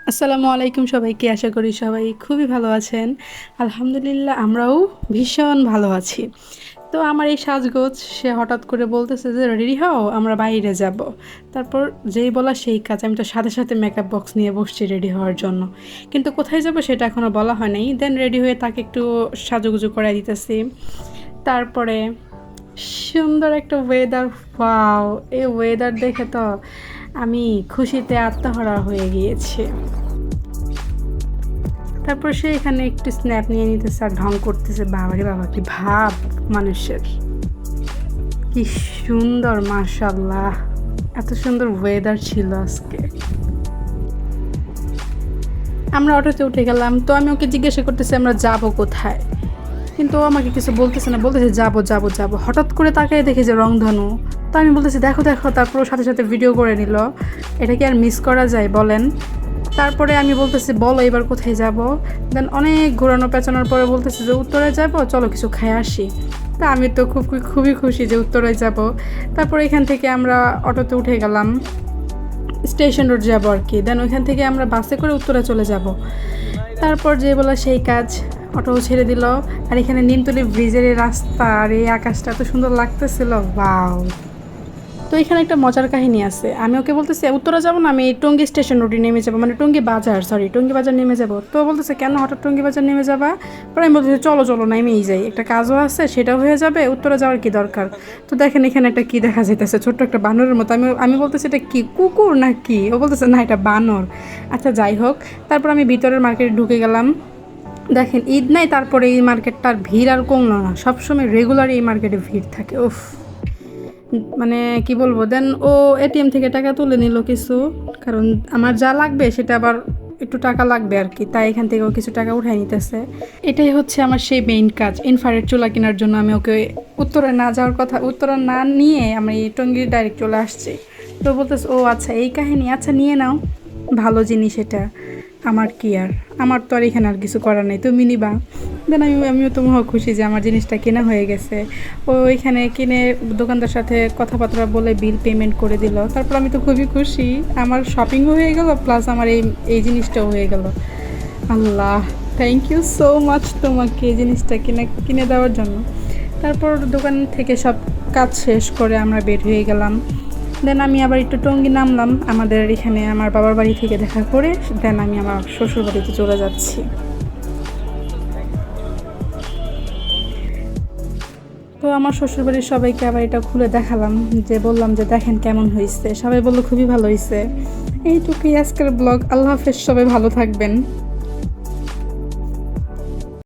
আসসালামু আলাইকুম সবাইকে। আশা করি সবাই খুবই ভালো আছেন। আলহামদুলিল্লাহ আমরাও ভীষণ ভালো আছি। তো আমার এই সাজগোজ সে হঠাৎ করে বলতেছে যে রেডি হও আমরা বাইরে যাব। তারপর যেই বলা সেই কাজ, আমি তো সাথে সাথে মেকআপ বক্স নিয়ে বসছি রেডি হওয়ার জন্য। কিন্তু কোথায় যাব সেটা এখনও বলা হয় নাই। দেন রেডি হয়ে তাকে একটু সাজুগুজু করাই দিতেছি। তারপরে সুন্দর একটা ওয়েদার, ওয়াও! এই ওয়েদার দেখে তো আমি খুশিতে আত্মহারা হয়ে গিয়েছি। তারপর সে এখানে একটু স্ন্যাপ নিয়ে নিতেছে আর ঢং করতেছে। বাবারে বাবা, কি ভাব মানুষের! কি সুন্দর, মাশাআল্লাহ! এত সুন্দর ওয়েদার ছিল আজকে। আমরা অটোতে উঠে গেলাম। তো আমি ওকে জিজ্ঞাসা করতেছি আমরা যাব কোথায়, কিন্তু ও আমাকে কিছু বলতেছে না, বলতেছে যাবো যাবো যাবো। হঠাৎ করে তাকায় দেখি যে রংধনু। তো আমি বলতেছি দেখো দেখো, তারপর ওর সাথে সাথে ভিডিও করে নিল। এটা কি আর মিস করা যায় বলেন? তারপরে আমি বলতেছি বলো এবার কোথায় যাব। দেন অনেক ঘোরানো পেঁচানোর পরে বলতেছি যে উত্তরে যাব, চলো কিছু খেয়ে আসি। তা আমি তো খুবই খুশি যে উত্তরে যাব। তারপর এখান থেকে আমরা অটোতে উঠে গেলাম, স্টেশন রোড যাবো আর কি। দেন ওইখান থেকে আমরা বাসে করে উত্তরে চলে যাব। তারপর যে বলা সেই কাজ, অটো ছেড়ে দিল। আর এখানে নিমতলি ব্রিজের এই রাস্তা আর এই আকাশটা এত সুন্দর লাগতেছিল, ওয়াও! তো এখানে একটা মজার কাহিনী আছে। আমি ওকে বলতেছি উত্তরা যাবো না, আমি টঙ্গী স্টেশন রোডে নেমে যাবো, মানে টঙ্গী বাজার, টঙ্গী বাজার নেমে যাবো। তো বলতেছে কেন হঠাৎ টঙ্গী বাজার নেমে যাবা? পরে আমি বলতেছি চলো চলো নেমেই যাই, একটা কাজও আছে সেটাও হয়ে যাবে, উত্তরা যাওয়ার কি দরকার। তো দেখেন এখানে একটা কি দেখা যাইতেছে, ছোট্ট একটা বানরের মতো। আমি বলতেছি এটা কি কুকুর না কি? ও বলতেছে না এটা বানর। আচ্ছা যাই হোক, তারপর আমি ভিতরের মার্কেটে ঢুকে গেলাম। দেখেন ঈদ নাই, তারপরে এই মার্কেটটার ভিড় আর কমলো না, সবসময় রেগুলার এই মার্কেটে ভিড় থাকে। উফ, মানে কি বলবো। দেন ও এটিএম থেকে টাকা তুলে নিল কিছু, কারণ আমার যা লাগবে সেটা আবার একটু টাকা লাগবে আর কি, তাই এখান থেকে ও কিছু টাকা উঠাই নিতেছে। এটাই হচ্ছে আমার সেই মেইন কাজ, ইনফ্রারেড চুলা কেনার জন্য আমি ওকে উত্তরে না যাওয়ার কথা, উত্তরা না নিয়ে আমি টঙ্গী ডাইরেক্ট চলে আসছি। তো বলতেছে ও আচ্ছা এই কাহিনী, আচ্ছা নিয়ে নাও, ভালো জিনিস এটা, আমার কি আর, আমার তো আর এখানে আর কিছু করার নেই, তুমি নিবা। দেন আমিও তো মহা খুশি যে আমার জিনিসটা কেনা হয়ে গেছে। ও এখানে কিনে দোকানদার সাথে কথাবার্তা বলে বিল পেমেন্ট করে দিল। তারপর আমি তো খুবই খুশি, আমার শপিংও হয়ে গেল প্লাস আমার এই জিনিসটাও হয়ে গেল। আল্লাহ, থ্যাংক ইউ সো মাচ তোমাকে এই জিনিসটা কিনে দেওয়ার জন্য। তারপর দোকান থেকে সব কাজ শেষ করে আমরা বের হয়ে গেলাম। দেন আমি আবার একটু টঙ্গী নামলাম, আমাদের এখানে আমার বাবার বাড়ি থেকে দেখা করে দেন আমি আমার শ্বশুর বাড়িতে চলে যাচ্ছি। তো আমার শ্বশুরবাড়ির সবাইকে আবার এটা খুলে দেখালাম, যে বললাম যে দেখেন কেমন হয়েছে। সবাই বললো খুবই ভালো হয়েছে। এইটুকুই আজকের ব্লগ। আল্লাহ হাফেজ, সবাই ভালো থাকবেন।